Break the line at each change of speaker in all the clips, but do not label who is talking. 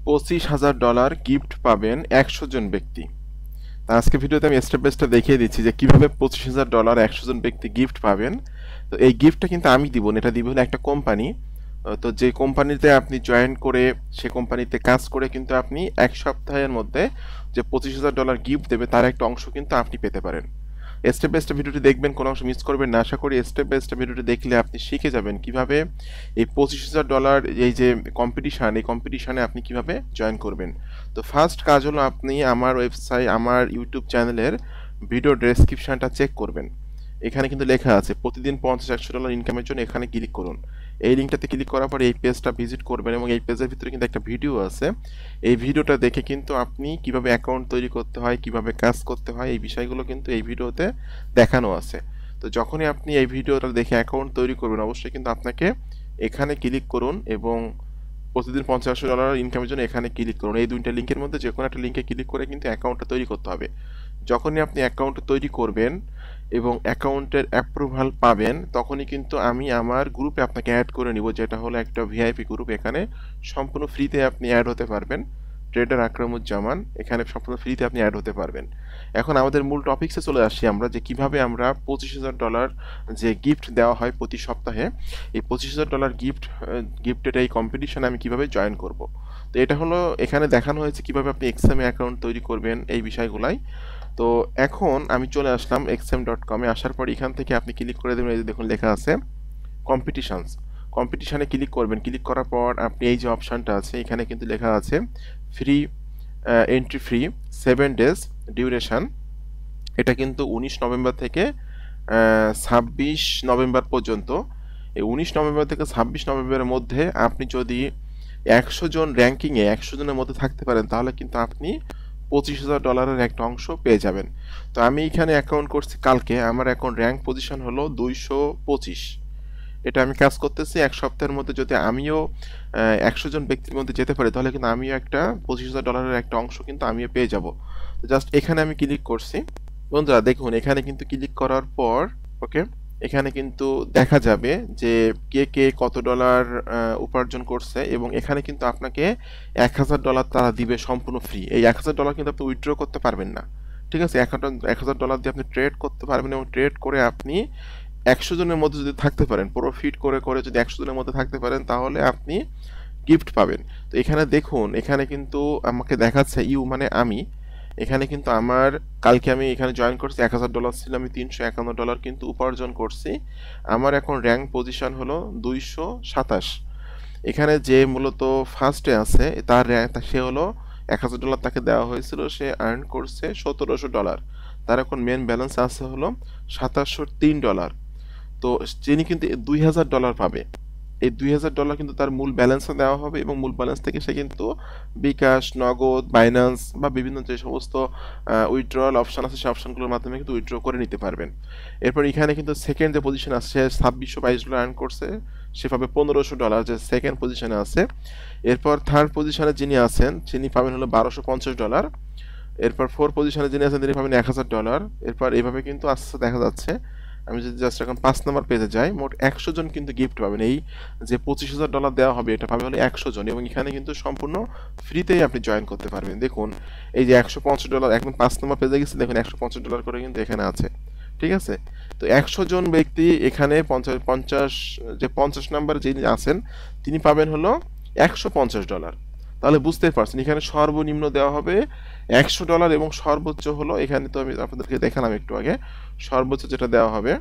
$25,000 gift পাবেন 100 জন ব্যক্তি। আজকে ভিডিওতে আমি স্টেপ বাই স্টেপ দেখিয়ে দিচ্ছি যে কিভাবে $25,000 100 জন ব্যক্তি গিফট পাবেন। তো এই গিফটটা কিন্তু আমি দিব না, এটা দিব হলো একটা কোম্পানি। তো যে কোম্পানিতে আপনি জয়েন করে সে কোম্পানিতে কাজ করে কিন্তু আপনি 1 সপ্তাহের মধ্যে যে $25,000 গিফট দেবে তার একটা অংশ কিন্তু আপনি পেতে পারেন। স্টেপ বাই স্টেপ ভিডিওটি দেখবেন, কোনো অংশ মিস করবেন না। আশা করি স্টেপ বাই স্টেপ ভিডিওটি দেখলে আপনি শিখে যাবেন কিভাবে এই $25,000 এই যে কম্পিটিশান, এই কম্পিটিশানে আপনি কিভাবে জয়েন করবেন। তো ফার্স্ট কাজ হলো আপনি আমার ওয়েবসাইট, আমার ইউটিউব চ্যানেলের ভিডিও ডেসক্রিপশনটা চেক করবেন। এখানে কিন্তু লেখা আছে প্রতিদিন $50-100 ইনকামের জন্য এখানে ক্লিক করুন। এই লিঙ্কটাতে ক্লিক করার পর এই পেজটা ভিজিট করবেন এবং এই পেজের ভিতরে কিন্তু একটা ভিডিও আছে। এই ভিডিওটা দেখে কিন্তু আপনি কিভাবে অ্যাকাউন্ট তৈরি করতে হয়, কিভাবে কাজ করতে হয়, এই বিষয়গুলো কিন্তু এই ভিডিওতে দেখানো আছে। তো যখনই আপনি এই ভিডিওটা দেখে অ্যাকাউন্ট তৈরি করবেন অবশ্যই কিন্তু আপনাকে এখানে ক্লিক করুন এবং প্রতিদিন $50 ইনকামের জন্য এখানে ক্লিক করুন। এই দুইটা লিঙ্কের মধ্যে যে কোনো একটা লিঙ্কে ক্লিক করে কিন্তু অ্যাকাউন্টটা তৈরি করতে হবে। যখনই আপনি অ্যাকাউন্ট তৈরি করবেন এবং অ্যাকাউন্টের অ্যাপ্রুভাল পাবেন তখনই কিন্তু আমি আমার গ্রুপে আপনাকে অ্যাড করে নিব, যেটা হলো একটা ভিআইপি গ্রুপ। এখানে সম্পূর্ণ ফ্রিতে আপনি অ্যাড হতে পারবেন। ট্রেডার আকরামুজ্জামান, এখানে সম্পূর্ণ ফ্রিতে আপনি অ্যাড হতে পারবেন। এখন আমাদের মূল টপিকসে চলে আসি আমরা, যে কিভাবে আমরা $25,000 যে গিফট দেওয়া হয় প্রতি সপ্তাহে, এই $25,000 গিফটের এই কম্পিটিশনে আমি কিভাবে জয়েন করব। তো এটা হলো এখানে দেখানো হয়েছে কিভাবে আপনি এক্সএমে অ্যাকাউন্ট তৈরি করবেন এই বিষয়গুলাই। তো এখন আমি চলে আসলাম xm.com-এ। আসার পর এখান থেকে আপনি ক্লিক করে দেবেন, এই যে দেখুন লেখা আছে কম্পিটিশনস। কম্পিটিশনে ক্লিক করবেন। ক্লিক করার পর আপনি এই যে অপশানটা আছে এখানে কিন্তু লেখা আছে free entry free 7 days duration. এটা কিন্তু 19 নভেম্বর থেকে 26 নভেম্বর পর্যন্ত। এই 19 নভেম্বর থেকে 26 নভেম্বরের মধ্যে আপনি যদি 100 জন র্যাঙ্কিংয়ে 100 জনের মধ্যে থাকতে পারেন তাহলে কিন্তু আপনি $25,000 একটা অংশ পেয়ে যাবেন। তো আমি এখানে অ্যাকাউন্ট করছি কালকে, আমার এখন র্যাঙ্ক পজিশন হলো 225। এটা আমি কাজ করতেছি 1 সপ্তাহের মধ্যে। যদি আমিও 100 জন ব্যক্তির মধ্যে যেতে পারি তাহলে কিন্তু আমিও একটা $25,000 একটা অংশ কিন্তু আমিও পেয়ে যাব। তো জাস্ট এখানে আমি ক্লিক করছি। বন্ধুরা দেখুন এখানে কিন্তু ক্লিক করার পর ওকে, এখানে কিন্তু দেখা যাবে যে কে কে কত ডলার উপার্জন করছে এবং এখানে কিন্তু আপনাকে $1,000 তারা দিবে সম্পূর্ণ ফ্রি। এই $1,000 কিন্তু আপনি উইথড্র করতে পারবেন না, ঠিক আছে। $1,000 দিয়ে আপনি ট্রেড করতে পারবেন এবং ট্রেড করে আপনি 100 জনের মধ্যে যদি থাকতে পারেন, প্রফিট করে করে যদি 100 জনের মধ্যে থাকতে পারেন তাহলে আপনি গিফট পাবেন। তো এখানে দেখুন এখানে কিন্তু আমাকে দেখাচ্ছে ইউ মানে আমি। এখানে কিন্তু আমার কালকে আমি এখানে জয়েন করছি, $1,000 ছিল, আমি $351 কিন্তু উপার্জন করছি। আমার এখন র্যাঙ্ক পজিশন হলো 227। এখানে যে মূলত ফার্স্টে আছে তার র্যাঙ্ক, সে হলো $1,000 তাকে দেওয়া হয়েছিল, সে আর্ন করছে $1,700। তার এখন মেন ব্যালেন্স আছে হলো $2,703। তো যিনি কিন্তু $2,000 পাবে, এই $2,000 কিন্তু তার মূল ব্যালেন্সে দেওয়া হবে এবং মূল ব্যালেন্স থেকে সে কিন্তু বিকাশ, নগদ, বাইন্যান্স বা বিভিন্ন যে সমস্ত উইথড্রয়াল অপশন আছে সেই অপশনগুলোর মাধ্যমে কিন্তু উইথড্র করে নিতে পারবেন। এরপর এখানে কিন্তু সেকেন্ড যে পজিশন আছে সে $2,622 আর্ন করছে, সে পাবে $1,500 যে সেকেন্ড পজিশনে আছে। এরপর থার্ড পজিশনে যিনি আছেন তিনি পাবেন হলো $1,250। এরপর ফোর পজিশনে যিনি আছেন তিনি পাবেন $1,000। এরপর এইভাবে কিন্তু আস্তে আস্তে দেখা যাচ্ছে। আমি যদি জাস্ট এখন 5 নম্বর পেজে যাই, মোট 100 জন কিন্তু গিফট পাবেন। এই যে $25,000 দেওয়া হবে এটা পাবে হলো 100 জন এবং এখানে কিন্তু সম্পূর্ণ ফ্রিতেই আপনি জয়েন করতে পারবেন। দেখুন এই যে $150 একদম 5 নম্বর পেজে গেছে, দেখুন $150 করে কিন্তু এখানে আছে, ঠিক আছে। তো 100 জন ব্যক্তি এখানে 50 নম্বর যিনি আছেন তিনি পাবেন হলো $150। তাহলে বুঝতেই পারছেন এখানে সর্বনিম্ন দেওয়া হবে $100 এবং সর্বোচ্চ হলো, এখানে তো আমি আপনাদেরকে দেখালাম একটু আগে, সর্বোচ্চ যেটা দেওয়া হবে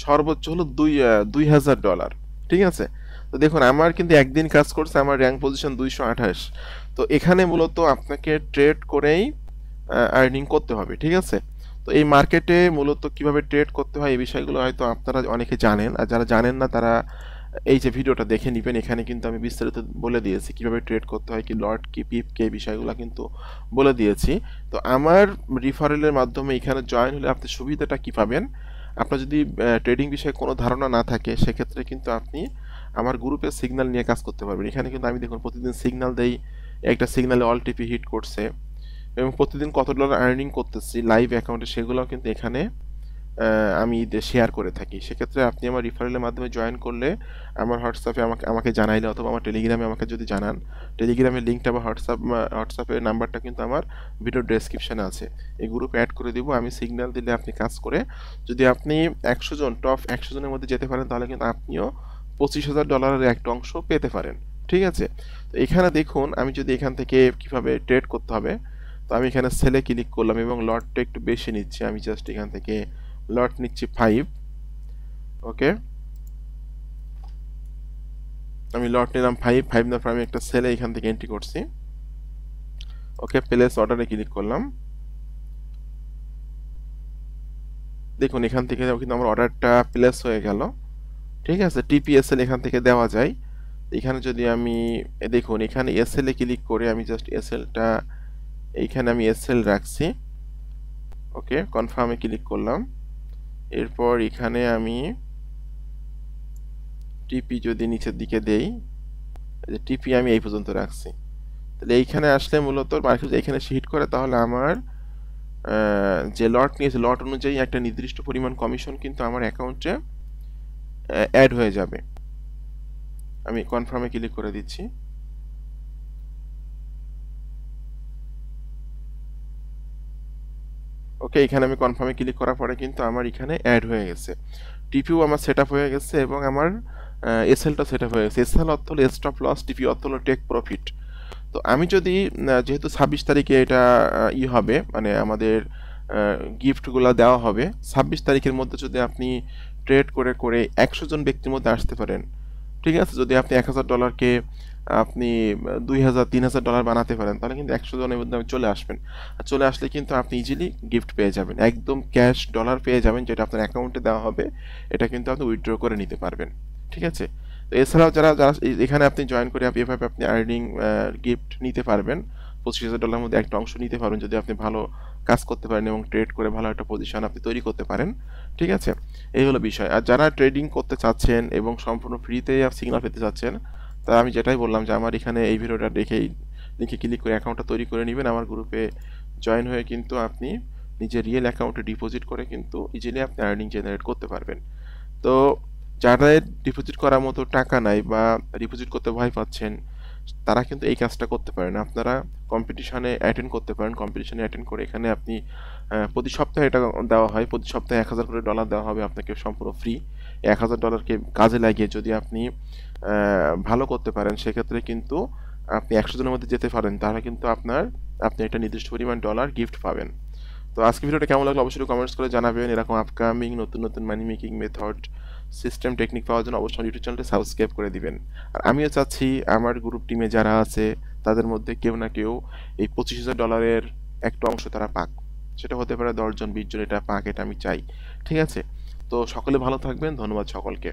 সর্বোচ্চ হলো $2,000, ঠিক আছে। তো দেখুন আমার কিন্তু একদিন কাজ করছে, আমার র্যাঙ্ক পজিশন 228। তো এখানে মূলত আপনাকে ট্রেড করেই আর্নিং করতে হবে, ঠিক আছে। তো এই মার্কেটে মূলত কিভাবে ট্রেড করতে হয় এই বিষয়গুলো হয়তো আপনারা অনেকে জানেন, আর যারা জানেন না তারা এই যে ভিডিওটা দেখে নেবেন। এখানে কিন্তু আমি বিস্তারিত বলে দিয়েছি কিভাবে ট্রেড করতে হয়, কি লট কি পিপ কি এই বিষয়গুলো কিন্তু বলে দিয়েছি। তো আমার রিফারেলের মাধ্যমে এখানে জয়েন হলে আপনি সুবিধাটা কি পাবেন, আপনার যদি ট্রেডিং বিষয়ে কোনো ধারণা না থাকে সেক্ষেত্রে কিন্তু আপনি আমার গ্রুপে সিগন্যাল নিয়ে কাজ করতে পারবেন। এখানে কিন্তু আমি দেখুন প্রতিদিন সিগন্যাল দেই, একটা সিগন্যালে অল টিপি হিট করছে এবং প্রতিদিন কত ডলার আর্নিং করতেছি লাইভ অ্যাকাউন্টে সেগুলোও কিন্তু এখানে আমি শেয়ার করে থাকি। সেক্ষেত্রে আপনি আমার রিফারেলের মাধ্যমে জয়েন করলে আমার হোয়াটসঅ্যাপে আমাকে জানাইলে অথবা আমার টেলিগ্রামে আমাকে যদি জানান, টেলিগ্রামের লিঙ্কটা বা হোয়াটসঅ্যাপের নাম্বারটা কিন্তু আমার ভিডিও ডেসক্রিপশনে আছে। এই গ্রুপে অ্যাড করে দিব, আমি সিগন্যাল দিলে আপনি কাজ করে যদি আপনি 100 জন টপ 100 জনের মধ্যে যেতে পারেন তাহলে কিন্তু আপনিও $25,000 একটা অংশ পেতে পারেন। ঠিক আছে? তো এখানে দেখুন আমি যদি এখান থেকে কিভাবে ট্রেড করতে হবে, তো আমি এখানে সেলে ক্লিক করলাম এবং লটটা একটু বেশি নিচ্ছি। আমি জাস্ট এখান থেকে লট নিচ্ছি 5। ওকে, আমি লট নিলাম 5 নেওয়ার পর আমি একটা সেলে এখান থেকে এন্ট্রি করছি। ওকে, প্লেস অর্ডারে ক্লিক করলাম। দেখুন এখান থেকে কিন্তু আমার অর্ডারটা প্লেস হয়ে গেল। ঠিক আছে, টিপিএসএল এখান থেকে দেওয়া যায়। এখানে যদি আমি দেখুন এখানে এসএল এ ক্লিক করে আমি জাস্ট এসএলটা এইখানে আমি এসএল রাখছি। ওকে, কনফার্মে ক্লিক করলাম। এরপর এখানে আমি টিপি যদি নিচের দিকে দেই, টিপি আমি এই পর্যন্ত রাখছি। তাহলে এইখানে আসলে মূলত মার্কেট এখানে হিট করে তাহলে আমার যে লট নিয়েছে লট অনুযায়ী একটা নির্দিষ্ট পরিমাণ কমিশন কিন্তু আমার অ্যাকাউন্টে অ্যাড হয়ে যাবে। আমি কনফার্মে ক্লিক করে দিচ্ছি। ওকে, এখানে আমি কনফার্মে ক্লিক করার পরে কিন্তু আমার এখানে অ্যাড হয়ে গেছে, টিপিও আমার সেট আপ হয়ে গেছে এবং আমার এসএলটা সেট আপ হয়ে গেছে। এসএল অর্থ হলো স্টপ লস, টিপি অর্থ হলো টেক প্রফিট। তো আমি যদি যেহেতু 26 তারিখে এটা হবে মানে আমাদের গিফটগুলো দেওয়া হবে, 26 তারিখের মধ্যে যদি আপনি ট্রেড করে করে 100 জন ব্যক্তির মধ্যে আসতে পারেন, ঠিক আছে, যদি আপনি $1,000কে আপনি $2,000 $3,000 বানাতে পারেন তাহলে কিন্তু 100 জনের মধ্যে চলে আসবেন। আর চলে আসলে কিন্তু আপনি ইজিলি গিফট পেয়ে যাবেন, একদম ক্যাশ ডলার পেয়ে যাবেন যেটা আপনার অ্যাকাউন্টে দেওয়া হবে, এটা কিন্তু আপনি উইথড্র করে নিতে পারবেন। ঠিক আছে, তো এছাড়াও যারা যারা এখানে আপনি জয়েন করে এভাবে আপনি আর্নিং গিফট নিতে পারবেন। $25,000 মধ্যে একটা অংশ নিতে পারবেন যদি আপনি ভালো কাজ করতে পারেন এবং ট্রেড করে ভালো একটা পজিশন আপনি তৈরি করতে পারেন। ঠিক আছে, এই হলো বিষয়। আর যারা ট্রেডিং করতে চাচ্ছেন এবং সম্পূর্ণ ফ্রিতে সিগন্যাল পেতে চাচ্ছেন, তা আমি যেটাই বললাম যে আমার এখানে এই ভিডিওটা দেখেই লিঙ্কে ক্লিক করে অ্যাকাউন্টটা তৈরি করে নেবেন। আমার গ্রুপে জয়েন হয়ে কিন্তু আপনি নিজের রিয়েল অ্যাকাউন্টে ডিপোজিট করে কিন্তু ইজিলি আপনি আর্নিং জেনারেট করতে পারবেন। তো যাদের ডিপোজিট করার মতো টাকা নাই বা ডিপোজিট করতে ভয় পাচ্ছেন তারা কিন্তু এই কাজটা করতে পারেন। আপনারা কম্পিটিশনে অ্যাটেন্ড করতে পারেন। কম্পিটিশনে অ্যাটেন্ড করে এখানে আপনি প্রতি সপ্তাহে এটা দেওয়া হয়, প্রতি সপ্তাহে $1,000 করে দেওয়া হবে আপনাকে সম্পূর্ণ ফ্রি। $1,000কে কাজে লাগিয়ে যদি আপনি ভালো করতে পারেন সেক্ষেত্রে কিন্তু আপনি 100 জনের মধ্যে যেতে পারেন, তাহলে কিন্তু আপনি একটা নির্দিষ্ট পরিমাণ ডলার গিফট পাবেন। তো আজকে ভিডিওটা কেমন লাগলো অবশ্যই কমেন্টস করে জানাবেন। এরকম আপকামিং নতুন নতুন money making method system technique পাওয়ার জন্য অবশ্যই ইউটিউব চ্যানেলটি সাবস্ক্রাইব করে দিবেন। আর আমিও চাচ্ছি আমার গ্রুপ টিমে যারা আছে তাদের মধ্যে কেউ না কেউ এই $25,000 একটা অংশ তারা পাক, সেটা হতে পারে 10 জন 20 জন, এটা পাক, এটা আমি চাই। ঠিক আছে, তো সকলে ভালো থাকবেন, ধন্যবাদ সকলকে।